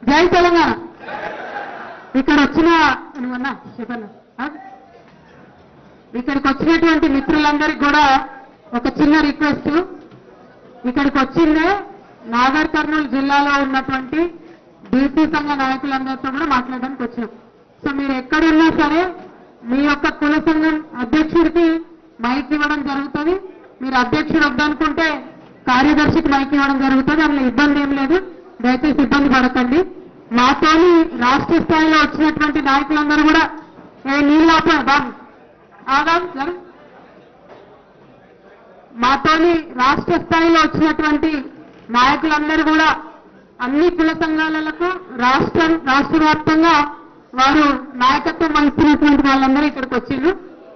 జై తెలంగాణ. ఇక్కడ వచ్చిన నువ్వన్నా చెప్పన్నా, ఇక్కడికి వచ్చినటువంటి మిత్రులందరికీ కూడా ఒక చిన్న రిక్వెస్ట్. ఇక్కడికి వచ్చిందే నాగర్ కర్నూలు జిల్లాలో ఉన్నటువంటి బీసీ సంఘ నాయకులందరితో కూడా మాట్లాడడానికి వచ్చినాం. సో మీరు ఎక్కడున్నా సరే మీ యొక్క కుల సంఘం అధ్యక్షుడికి మైక్ ఇవ్వడం జరుగుతుంది. మీరు అధ్యక్షుడు వద్దనుకుంటే కార్యదర్శికి మైక్ ఇవ్వడం జరుగుతుంది. అందులో ఇబ్బంది ఏం లేదు, దయచేసి ఇబ్బంది పడకండి. మాతోని రాష్ట్ర స్థాయిలో వచ్చినటువంటి నాయకులందరూ కూడా మాతోని రాష్ట్ర స్థాయిలో వచ్చినటువంటి నాయకులందరూ కూడా అన్ని కుల సంఘాలకు రాష్ట్ర వ్యాప్తంగా వారు నాయకత్వం వహిస్తున్నటువంటి వాళ్ళందరూ ఇక్కడికి వచ్చిండ్రు.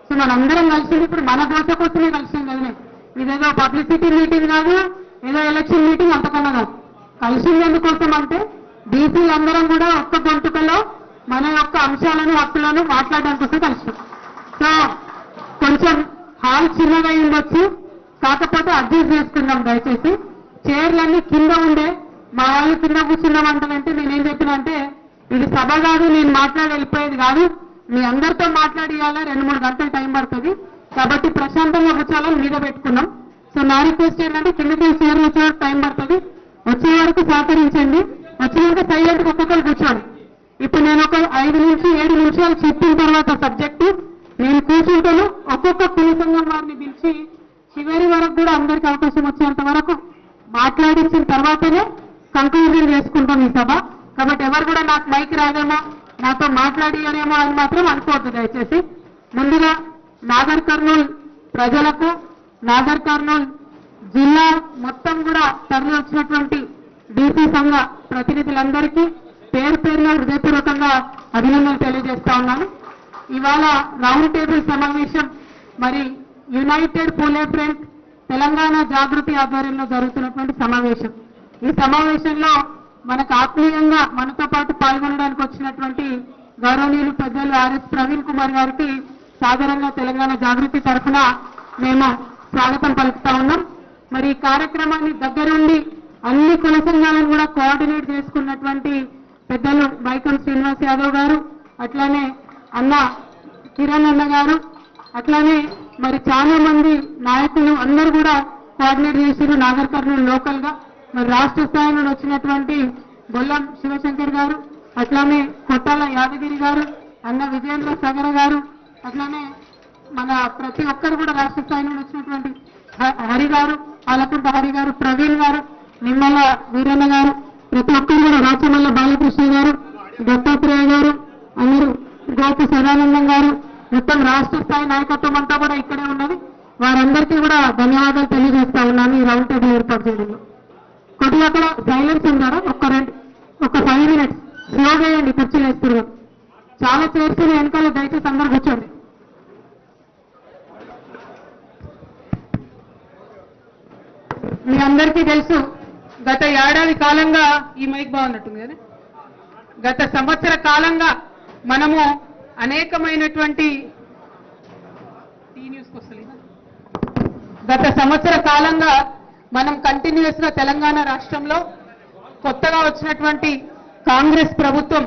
సో మనందరం కలిసింది ఇప్పుడు మన దోశ కోసమే కలిసింది కదనే. ఇదేదో పబ్లిసిటీ మీటింగ్ కాదు, ఏదో ఎలక్షన్ మీటింగ్ అంతకన్నా కాదు. కలిసింది ఎందుకోసం అంటే బీసీలందరం కూడా ఒక్క గొంతుకలో మన యొక్క అంశాలను హక్కులను మాట్లాడడం కోసం కలిసాం. సో కొంచెం హాల్ చిన్నగా ఉండొచ్చు, కాకపోతే అడ్జస్ట్ చేసుకుందాం దయచేసి. చైర్లన్నీ కింద ఉండే మా వాళ్ళు కింద కూర్చున్నామంటారంటే నేనేం చెప్పినా అంటే ఇది సభ కాదు, నేను మాట్లాడి వెళ్ళిపోయేది కాదు, మీ అందరితో మాట్లాడి ఇవ్వాలా 2-3 గంటలు టైం పడుతుంది కాబట్టి ప్రశాంతంగా కూర్చోవాలని మీద పెట్టుకున్నాం. సో నా రిక్వెస్ట్ ఏంటంటే కిందకి చైర్లు వచ్చే వరకు టైం పడుతుంది, వచ్చే వరకు సహకరించండి. వచ్చినాక సైలెంట్గా ఒక్కొక్కరు కూర్చోండి. ఇప్పుడు నేను ఒక 5 నుంచి 7 నిమిషాలు చెప్పిన తర్వాత సబ్జెక్టు నేను కూర్చుంటాను. ఒక్కొక్క కుల సంఘం వారిని పిలిచి చివరి వరకు కూడా అందరికీ అవకాశం వచ్చేంత వరకు మాట్లాడించిన తర్వాతనే కంక్లూజన్ చేసుకుంటాం ఈ సభ. కాబట్టి ఎవరు కూడా నాకు మైక్ రాదేమో, నాతో మాట్లాడియనేమో అని మాత్రం అనుకోవద్దు దయచేసి. ముందుగా నాగర్ కర్నూలు ప్రజలకు, నాగర్ కర్నూలు జిల్లా మొత్తం కూడా తరలి వచ్చినటువంటి బీసీ సంఘ ప్రతినిధులందరికీ పేరు పేరున హృదయపూర్వకంగా అభినందనలు తెలియజేస్తా ఉన్నాను. ఇవాళ రౌండ్ టేబుల్ సమావేశం మరి యునైటెడ్ పూలే ఫ్రంట్ తెలంగాణ జాగృతి ఆధ్వర్యంలో జరుగుతున్నటువంటి సమావేశం. ఈ సమావేశంలో మనకు ఆత్మీయంగా మనతో పాటు పాల్గొనడానికి వచ్చినటువంటి గౌరవనీయులు పెద్దలు ఆర్ఎస్ ప్రవీణ్ కుమార్ గారికి సాధారణంగా తెలంగాణ జాగృతి తరఫున మేము స్వాగతం పలుకుతా ఉన్నాం. మరి ఈ కార్యక్రమాన్ని దగ్గరుండి అన్ని కుల సంఘాలను కూడా కోఆర్డినేట్ చేసుకున్నటువంటి పెద్దలు వైకం శ్రీనివాస్ యాదవ్ గారు, అట్లానే అన్న కిరణ్ అన్న గారు, అట్లానే మరి చాలా మంది నాయకులు అందరూ కూడా కోఆర్డినేట్ చేసిరు నాగర్ కర్నూలు లోకల్ గా. మరి రాష్ట్ర స్థాయి నుండి వచ్చినటువంటి బొల్లం శివశంకర్ గారు, అట్లానే కొట్టాల యాదగిరి గారు, అన్న విజయేంద్ర సగర గారు, అట్లానే మన ప్రతి ఒక్కరు కూడా రాష్ట్ర స్థాయి నుండి వచ్చినటువంటి హరి గారు, ఆలకుంట హరి గారు, ప్రవీణ్ గారు, నిమ్మల వీరన్న గారు, ప్రతి ఒక్కరు కూడా రాచమల్ల బాలకృష్ణ గారు, దత్తాత్రేయ గారు, అందరూ గోపు సదానందం గారు, మొత్తం రాష్ట్ర స్థాయి నాయకత్వం అంతా కూడా ఇక్కడే ఉన్నది. వారందరికీ కూడా ధన్యవాదాలు తెలియజేస్తా ఉన్నాను ఈ రౌండ్ టేబుల్ ఏర్పాటు చేయడంలో. కొద్దిగా అక్కడ సైలెన్స్ ఉన్నారా, ఒక 5 minutes స్లో చేయండి, కుర్చీలు వేస్తున్నారు. చాలా చైర్స్ వెనకాల దయచేసి అందరూ కూర్చోండి. మీ అందరికీ తెలుసు గత ఏడాది కాలంగా ఈ మైక్ బాగున్నట్టుంది కదా, గత సంవత్సర కాలంగా మనము అనేకమైనటువంటి మనం కంటిన్యూస్ గా తెలంగాణ రాష్ట్రంలో కొత్తగా వచ్చినటువంటి కాంగ్రెస్ ప్రభుత్వం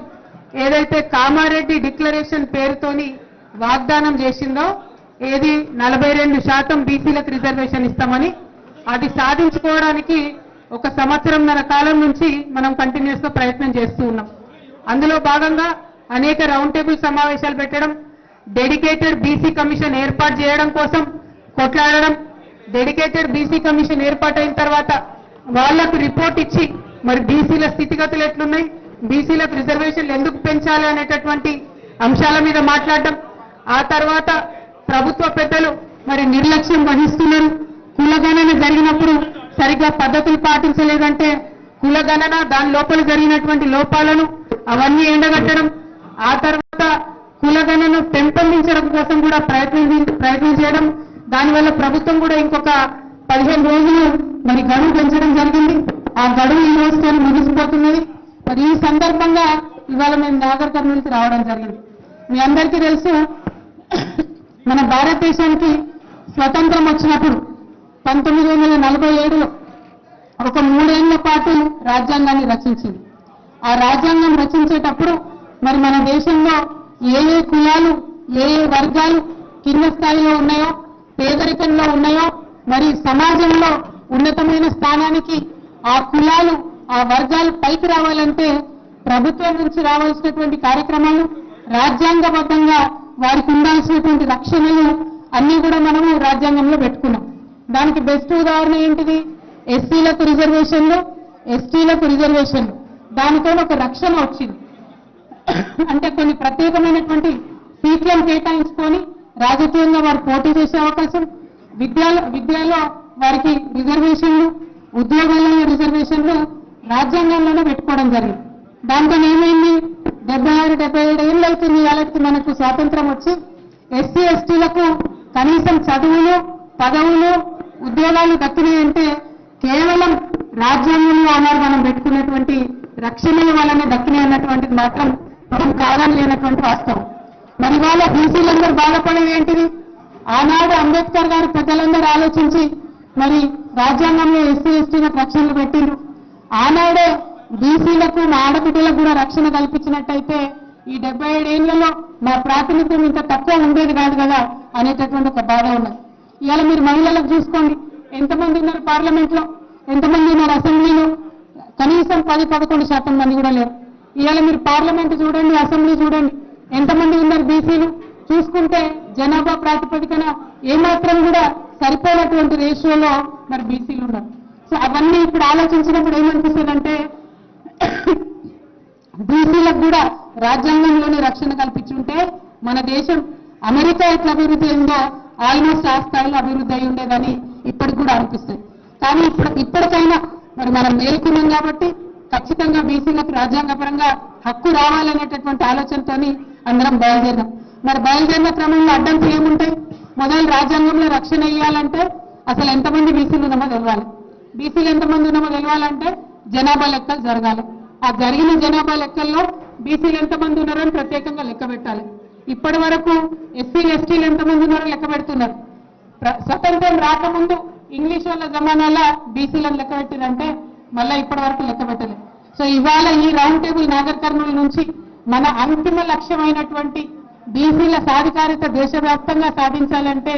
ఏదైతే కామారెడ్డి డిక్లరేషన్ పేరుతోని వాగ్దానం చేసిందో, ఏది 42% బీసీలకు రిజర్వేషన్ ఇస్తామని, అది సాధించుకోవడానికి 1 సంవత్సరంన్నర కాలం నుంచి మనం కంటిన్యూస్ గా ప్రయత్నం చేస్తూ ఉన్నాం. అందులో భాగంగా అనేక రౌండ్ టేబుల్ సమావేశాలు పెట్టడం, డెడికేటెడ్ బీసీ కమిషన్ ఏర్పాటు చేయడం కోసం కొట్లాడడం, డెడికేటెడ్ బీసీ కమిషన్ ఏర్పాటైన తర్వాత వాళ్లకు రిపోర్ట్ ఇచ్చి మరి బీసీల స్థితిగతులు ఎట్లున్నాయి, బీసీలకు రిజర్వేషన్లు ఎందుకు పెంచాలి అనేటటువంటి అంశాల మీద మాట్లాడడం. ఆ తర్వాత ప్రభుత్వ పెద్దలు మరి నిర్లక్ష్యం వహిస్తున్నారు, కులగణన జరిగినప్పుడు సరిగ్గా పద్ధతులు పాటించలేదంటే కులగణన దాని లోపల జరిగినటువంటి లోపాలను అవన్నీ ఎండగట్టడం. ఆ తర్వాత కులగణను పెంపొందించడం కోసం కూడా ప్రయత్నం చేయడం. దానివల్ల ప్రభుత్వం కూడా ఇంకొక 15 రోజులు మరి గడువు పెంచడం జరిగింది. ఆ గడువు ఈ రోజుతో ముగిసిపోతున్నది. మరి ఈ సందర్భంగా ఇవాళ మేము నాగర్ కర్నూలుకి రావడం జరిగింది. మీ అందరికీ తెలుసు మన భారతదేశానికి స్వతంత్రం వచ్చినప్పుడు 1947లో ఒక 3 ఏళ్ల పాటు రాజ్యాంగాన్ని రచించింది. ఆ రాజ్యాంగం రచించేటప్పుడు మరి మన దేశంలో ఏ ఏ కులాలు ఏ ఏ వర్గాలు కింద స్థాయిలో ఉన్నాయో, పేదరికంలో ఉన్నాయో, మరి సమాజంలో ఉన్నతమైన స్థానానికి ఆ కులాలు ఆ వర్గాలు పైకి రావాలంటే ప్రభుత్వం నుంచి రావాల్సినటువంటి కార్యక్రమాలు, రాజ్యాంగబద్ధంగా వారికి ఉండాల్సినటువంటి రక్షణలు అన్ని కూడా మనము రాజ్యాంగంలో పెట్టుకున్నాం. దానికి బెస్ట్ ఉదాహరణ ఏంటిది? ఎస్సీలకు రిజర్వేషన్లు, ఎస్టీలకు రిజర్వేషన్లు. దానితో ఒక రక్షణ వచ్చింది. అంటే కొన్ని ప్రత్యేకమైనటువంటి సీట్లను కేటాయించుకొని రాజకీయంగా వారు పోటీ చేసే అవకాశం, విద్యలో వారికి రిజర్వేషన్లు, ఉద్యోగాలలో రిజర్వేషన్లు రాజ్యాంగంలోనే పెట్టుకోవడం జరిగింది. దాంతో ఏమైంది? 76-77 ఏళ్ళు అవుతుంది వాళ్ళకి మనకు స్వాతంత్రం వచ్చి. ఎస్సీ ఎస్టీలకు కనీసం చదువులు, పదవులు, ఉద్యోగాలు దక్కినాయంటే కేవలం రాజ్యాంగంలో ఆనాడు మనం పెట్టుకున్నటువంటి రక్షణల వల్లనే దక్కినాయి అన్నటువంటిది మాత్రం మనం కాదని లేనటువంటి వాస్తవం. మరి వాళ్ళ బీసీలందరూ బాధపడేది ఏంటిది? ఆనాడు అంబేద్కర్ గారు పెద్దలందరూ ఆలోచించి మరి రాజ్యాంగంలో ఎస్సీ ఎస్టీలకు రక్షణలు పెట్టిండ్రు. ఆనాడే బీసీలకు మా ఆడబిడ్డలకు కూడా రక్షణ కల్పించినట్టయితే ఈ 77 ఏళ్లలో మా ప్రాతినిధ్యం ఇంత తక్కువ ఉండేది కాదు కదా అనేటటువంటి ఒక బాధ ఉన్నది. ఇవాళ మీరు మహిళలకు చూసుకోండి, ఎంతమంది ఉన్నారు పార్లమెంట్లో, ఎంతమంది ఉన్నారు అసెంబ్లీలో? కనీసం 10-11% మంది కూడా లేరు. ఇవాళ మీరు పార్లమెంట్ చూడండి, అసెంబ్లీ చూడండి, ఎంతమంది ఉన్నారు బీసీలు? చూసుకుంటే జనాభా ప్రాతిపదికన ఏమాత్రం కూడా సరిపోయినటువంటి రేషియోలో మరి బీసీలు ఉన్నారు. సో అవన్నీ ఇప్పుడు ఆలోచించినప్పుడు ఏమనిపిస్తుందంటే బీసీలకు కూడా రాజ్యాంగంలోనే రక్షణ కల్పించుంటే మన దేశం అమెరికా ఎట్లా అభివృద్ధి అయిందో ఆల్మోస్ట్ ఆ స్థాయిలో అభివృద్ధి అయి ఉండేదని ఇప్పటికి కూడా అనిపిస్తుంది. కానీ ఇప్పటికైనా మరి మనం మేల్కొన్నాం కాబట్టి ఖచ్చితంగా బీసీలకు రాజ్యాంగపరంగా హక్కు రావాలనేటటువంటి ఆలోచనతోని అందరం బయలుదేరినాం. మరి బయలుదేరిన క్రమంలో అడ్డంకులు ఏముంటాయి? మొదలు రాజ్యాంగంలో రక్షణ ఇవ్వాలంటే అసలు ఎంతమంది బీసీలు ఉన్నామో తెలవాలి. బీసీలు ఎంతమంది ఉన్నామో తెలవాలంటే జనాభా లెక్కలు జరగాలి. ఆ జరిగిన జనాభా లెక్కల్లో బీసీలు ఎంతమంది ఉన్నారో అని ప్రత్యేకంగా లెక్క పెట్టాలి. ఇప్పటి వరకు ఎస్సీలు ఎస్టీలు ఎంతమంది ఉన్నారో లెక్క పెడుతున్నారు. స్వతంత్రం రాకముందు ఇంగ్లీష్ వాళ్ళ జమానాల బీసీలను లెక్క పెట్టిరంటే మళ్ళీ ఇప్పటి వరకు లెక్క పెట్టలేదు. సో ఇవాళ ఈ రౌండ్ టేబుల్ నాగర్ కర్నూలు నుంచి మన అంతిమ లక్ష్యమైనటువంటి బీసీల సాధికారిత దేశవ్యాప్తంగా సాధించాలంటే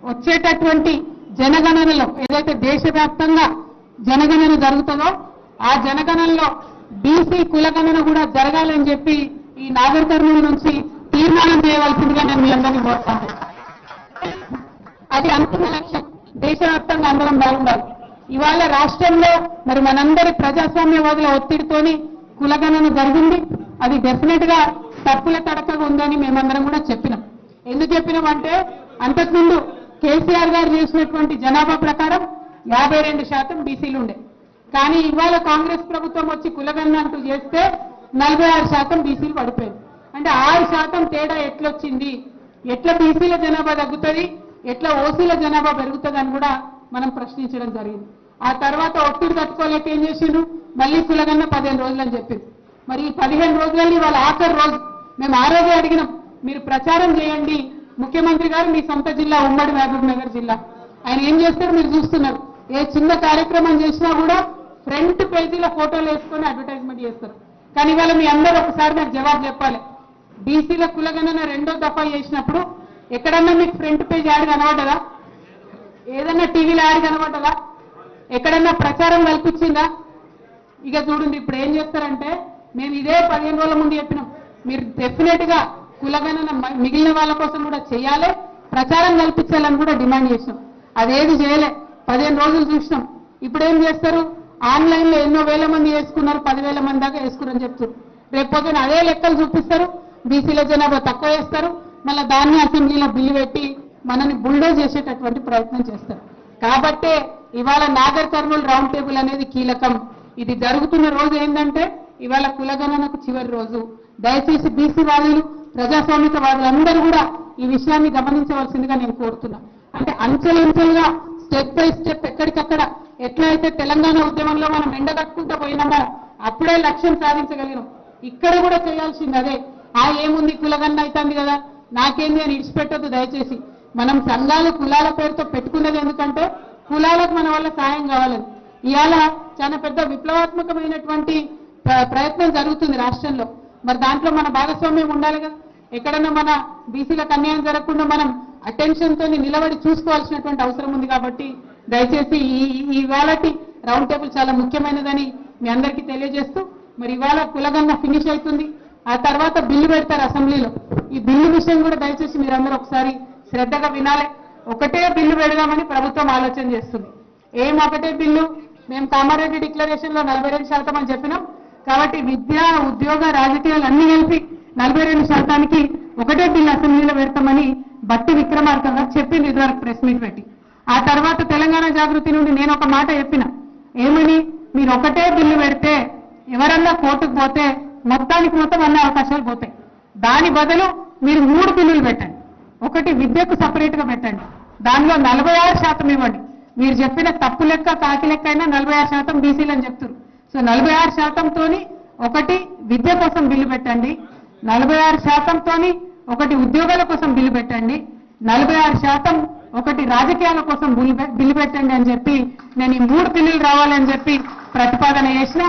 వచ్చేటటువంటి జనగణనలో ఏదైతే దేశవ్యాప్తంగా జనగణన జరుగుతుందో ఆ జనగణనలో బీసీ కులగణన కూడా జరగాలని చెప్పి ఈ నాగర్ కర్నూలు నుంచి తీర్మానం చేయవలసిందిగా నేను మీ అందరినీ కోరుతాను. అది అంతిమ లక్ష్యం. దేశవ్యాప్తంగా అందరం బాగుండాలి. ఇవాళ రాష్ట్రంలో మరి మనందరి ప్రజాస్వామ్యవాదుల ఒత్తిడితోని కులగణన జరిగింది. అది డెఫినెట్ గా తప్పుల తడకగా ఉందని మేమందరం కూడా చెప్పినాం. ఎందుకు చెప్పినామంటే అంతకుముందు కేసీఆర్ గారు చేసినటువంటి జనాభా ప్రకారం 52% బీసీలు ఉండే. కానీ ఇవాళ కాంగ్రెస్ ప్రభుత్వం వచ్చి కులగణన అంటూ చేస్తే 46% బీసీలు పడిపోయింది. అంటే 6% తేడా ఎట్లొచ్చింది? ఎట్లా బీసీల జనాభా తగ్గుతుంది, ఎట్లా ఓసీల జనాభా పెరుగుతుంది అని కూడా మనం ప్రశ్నించడం జరిగింది. ఆ తర్వాత ఒత్తిడి తట్టుకోలేక ఏం చేసిండ్రు? మళ్ళీ కులగణన 15 రోజులు అని చెప్పింది. మరి ఈ 15 రోజులని వాళ్ళ ఆఖరి రోజు మేము ఆ రోజే అడిగినాం, మీరు ప్రచారం చేయండి. ముఖ్యమంత్రి గారు మీ సొంత జిల్లా ఉమ్మడి మహబూబ్ నగర్ జిల్లా, ఆయన ఏం చేస్తారు మీరు చూస్తున్నారు. ఏ చిన్న కార్యక్రమం చేసినా కూడా ఫ్రంట్ పేజీలో ఫోటోలు వేసుకొని అడ్వర్టైజ్మెంట్ చేస్తారు. కానీ ఇవాళ మీ అందరూ ఒకసారి నాకు జవాబు చెప్పాలి. బీసీల కులగణన 2వ దఫా చేసినప్పుడు ఎక్కడన్నా మీకు ఫ్రంట్ పేజ్ యాడ్ కనబడ్డదా? ఏదన్నా టీవీలో యాడ్ కనబడ్డదా? ఎక్కడన్నా ప్రచారం కల్పించిందా? ఇక చూడండి ఇప్పుడు ఏం చేస్తారంటే మేము ఇదే 15 రోజుల ముందు చెప్పినాం, మీరు డెఫినెట్ గా కులగణన మిగిలిన వాళ్ళ కోసం కూడా చేయాలి, ప్రచారం కల్పించాలని కూడా డిమాండ్ చేసినాం. అదేది చేయలే. 15 రోజులు చూసినాం. ఇప్పుడు ఏం చేస్తారు? ఆన్లైన్ లో ఎన్నో వేల మంది వేసుకున్నారు, 10,000 మంది దాకా వేసుకున్నారని చెప్తారు. రేపు పొద్దున అదే లెక్కలు చూపిస్తారు, బీసీల జనాభా తక్కువ వేస్తారు, మళ్ళీ దాన్ని అసెంబ్లీలో బిల్లు పెట్టి మనల్ని బుల్డోజ్ చేసేటటువంటి ప్రయత్నం చేస్తారు. కాబట్టే ఇవాళ నాగర్ కర్నూలు రౌండ్ టేబుల్ అనేది కీలకం. ఇది జరుగుతున్న రోజు ఏంటంటే ఇవాళ కులగణనకు చివరి రోజు. దయచేసి బీసీ వాదులు, ప్రజాస్వామిక వాదులు అందరూ కూడా ఈ విషయాన్ని గమనించవలసిందిగా నేను కోరుతున్నా. అంటే అంచెలంచెలుగా స్టెప్ బై స్టెప్ ఎక్కడికక్కడ ఎట్లా అయితే తెలంగాణ ఉద్యమంలో మనం ఎండగట్టుకుంటూ పోయినామో అప్పుడే లక్ష్యం సాధించగలిగినాం. ఇక్కడ కూడా చేయాల్సింది అదే. ఏముంది కులగణన అవుతుంది కదా నాకేంది అని ఇడిచిపెట్టొద్దు దయచేసి. మనం సంఘాలు కులాల పేరుతో పెట్టుకున్నది ఎందుకంటే కులాలకు మన వల్ల సాయం కావాలని. ఇవాళ చాలా పెద్ద విప్లవాత్మకమైనటువంటి ప్రయత్నం జరుగుతుంది రాష్ట్రంలో. మరి దాంట్లో మన భాగస్వామ్యం ఉండాలి కదా. ఎక్కడన్నా మన బీసీలకు అన్యాయం జరగకుండా మనం అటెన్షన్ తోని నిలబడి చూసుకోవాల్సినటువంటి అవసరం ఉంది. కాబట్టి దయచేసి ఇవాళటి రౌండ్ టేబుల్ చాలా ముఖ్యమైనదని మీ అందరికీ తెలియజేస్తూ, మరి ఇవాళ కులగన్న ఫినిష్ అవుతుంది. ఆ తర్వాత బిల్లు పెడతారు అసెంబ్లీలో. ఈ బిల్లు విషయం కూడా దయచేసి మీరందరూ ఒకసారి శ్రద్ధగా వినాలి. ఒకటే బిల్లు పెడదామని ప్రభుత్వం ఆలోచన చేస్తుంది. ఏం ఒకటే బిల్లు? మేము కామారెడ్డి డిక్లరేషన్ లో 42% అని చెప్పినాం. కాబట్టి విద్య, ఉద్యోగ, రాజకీయాలు అన్ని కలిపి 42% ఒకటే బిల్లు అసెంబ్లీలో పెడతామని బట్టి విక్రమార్క గారు చెప్పింది ఇదివరకు ప్రెస్ మీట్ పెట్టి. ఆ తర్వాత తెలంగాణ జాగృతి నుండి నేను ఒక మాట చెప్పిన, ఏమని? మీరు ఒకటే బిల్లు పెడితే ఎవరన్నా కోర్టుకు పోతే మొత్తానికి మొత్తం అన్ని అవకాశాలు పోతాయి. దాని బదులు మీరు 3 బిల్లులు పెట్టండి. ఒకటి విద్యకు సపరేట్ గా పెట్టండి, దానిలో 46% ఇవ్వండి. మీరు చెప్పిన తప్పు లెక్క కాకి లెక్క అయినా 46% బీసీలు అని చెప్తారు. సో 46%తోని ఒకటి విద్య కోసం బిల్లు పెట్టండి, 46%తోని ఒకటి ఉద్యోగాల కోసం బిల్లు పెట్టండి, 46% ఒకటి రాజకీయాల కోసం బిల్లు పెట్టండి అని చెప్పి నేను ఈ 3 బిల్లులు రావాలని చెప్పి ప్రతిపాదన చేసిన.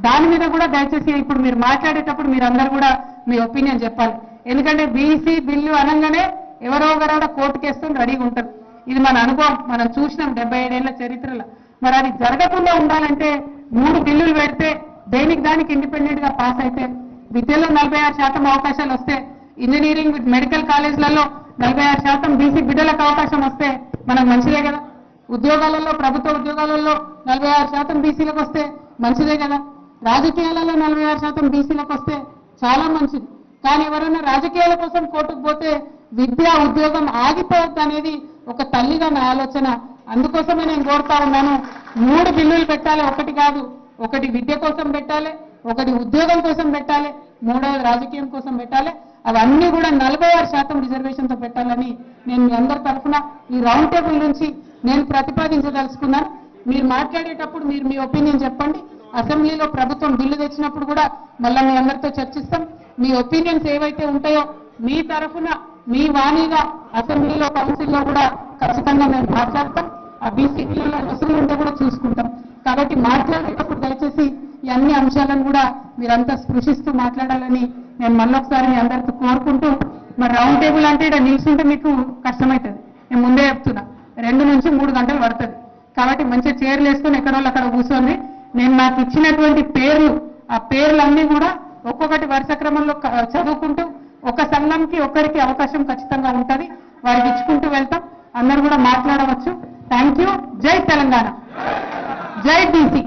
దాని మీద కూడా దయచేసి ఇప్పుడు మీరు మాట్లాడేటప్పుడు మీరందరూ కూడా మీ ఒపీనియన్ చెప్పాలి. ఎందుకంటే బీసీ బిల్లు అనగానే ఎవరో ఒకరు కోర్టుకేసుకొని రెడీగా ఉంటారు. ఇది మన అనుభవం, మనం చూసినాం 77 ఏళ్ల చరిత్రలో. మరి అది జరగకుండా ఉండాలంటే 3 బిల్లులు పెడితే దేనికి దానికి ఇండిపెండెంట్ గా పాస్ అయితే, విద్యలో 46% అవకాశాలు వస్తే, ఇంజనీరింగ్ మెడికల్ కాలేజీలలో 46% బీసీ బిడ్డలకు అవకాశం వస్తే మనకు మంచిదే కదా. ఉద్యోగాలలో, ప్రభుత్వ ఉద్యోగాలలో 46% బీసీలకు వస్తే మంచిదే కదా. రాజకీయాలలో 46% బీసీలకు వస్తే చాలా మంచిది. కానీ ఎవరైనా రాజకీయాల కోసం కోర్టుకు పోతే విద్య, ఉద్యోగం ఆగిపోవద్దు అనేది ఒక తల్లిగా నా ఆలోచన. అందుకోసమే నేను కోరుతా ఉన్నాను, 3 బిల్లులు పెట్టాలి, ఒకటి కాదు. ఒకటి విద్య కోసం పెట్టాలి, ఒకటి ఉద్యోగం కోసం పెట్టాలి, 3వది రాజకీయం కోసం పెట్టాలి. అవన్నీ కూడా 46% రిజర్వేషన్తో పెట్టాలని నేను మీ అందరి తరఫున ఈ రౌండ్ టేబుల్ నుంచి నేను ప్రతిపాదించదలుచుకున్నాను. మీరు మాట్లాడేటప్పుడు మీరు మీ ఒపీనియన్ చెప్పండి. అసెంబ్లీలో ప్రభుత్వం బిల్లు తెచ్చినప్పుడు కూడా మళ్ళీ మీ అందరితో చర్చిస్తాం. మీ ఒపీనియన్స్ ఏవైతే ఉంటాయో మీ తరఫున మీ వాణిగా అసెంబ్లీలో, కౌన్సిల్లో కూడా ఖచ్చితంగా మేము మాట్లాడతాం. ఆ బీసీ బిల్లులో వసూలు ఉంటే కూడా చూసుకుంటాం. కాబట్టి మాట్లాడేటప్పుడు దయచేసి ఈ అన్ని అంశాలను కూడా మీరంతా స్పృశిస్తూ మాట్లాడాలని నేను మళ్ళొకసారి మీ అందరితో కోరుకుంటూ, మరి రౌండ్ టేబుల్ అంటే ఇక్కడ నిల్చుంటే మీకు కష్టమవుతుంది. నేను ముందే చెప్తున్నా, 2 నుంచి 3 గంటలు పడుతుంది. కాబట్టి మంచిగా చైర్లు వేసుకొని ఎక్కడోళ్ళు అక్కడ కూర్చొని నేను నాకు ఇచ్చినటువంటి పేర్లు, ఆ పేర్లన్నీ కూడా ఒక్కొక్కటి వరుస క్రమంలో చదువుకుంటూ ఒక సంఘంకి ఒక్కరికి అవకాశం ఖచ్చితంగా ఉంటుంది. వారికి ఇచ్చుకుంటూ వెళ్తాం. అందరూ కూడా మాట్లాడవచ్చు. Thank you. జై తెలంగాణ, జై బీసీ,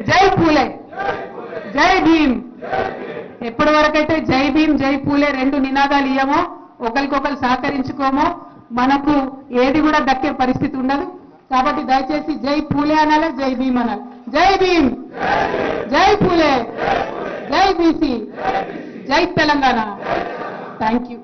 జై పూలే, జై భీమ్. ఎప్పటి వరకైతే జై భీమ్, జై పూలే 2 నినాదాలు ఇయ్యమో, ఒకరికొకరు సహకరించుకోమో, మనకు ఏది కూడా దక్కే పరిస్థితి ఉండదు. కాబట్టి దయచేసి జై పూలే అనాలి, జై భీమ్ అనాలి. జై భీమ్, జై పూలే, జై బీసీ, జై తెలంగాణ. Thank you.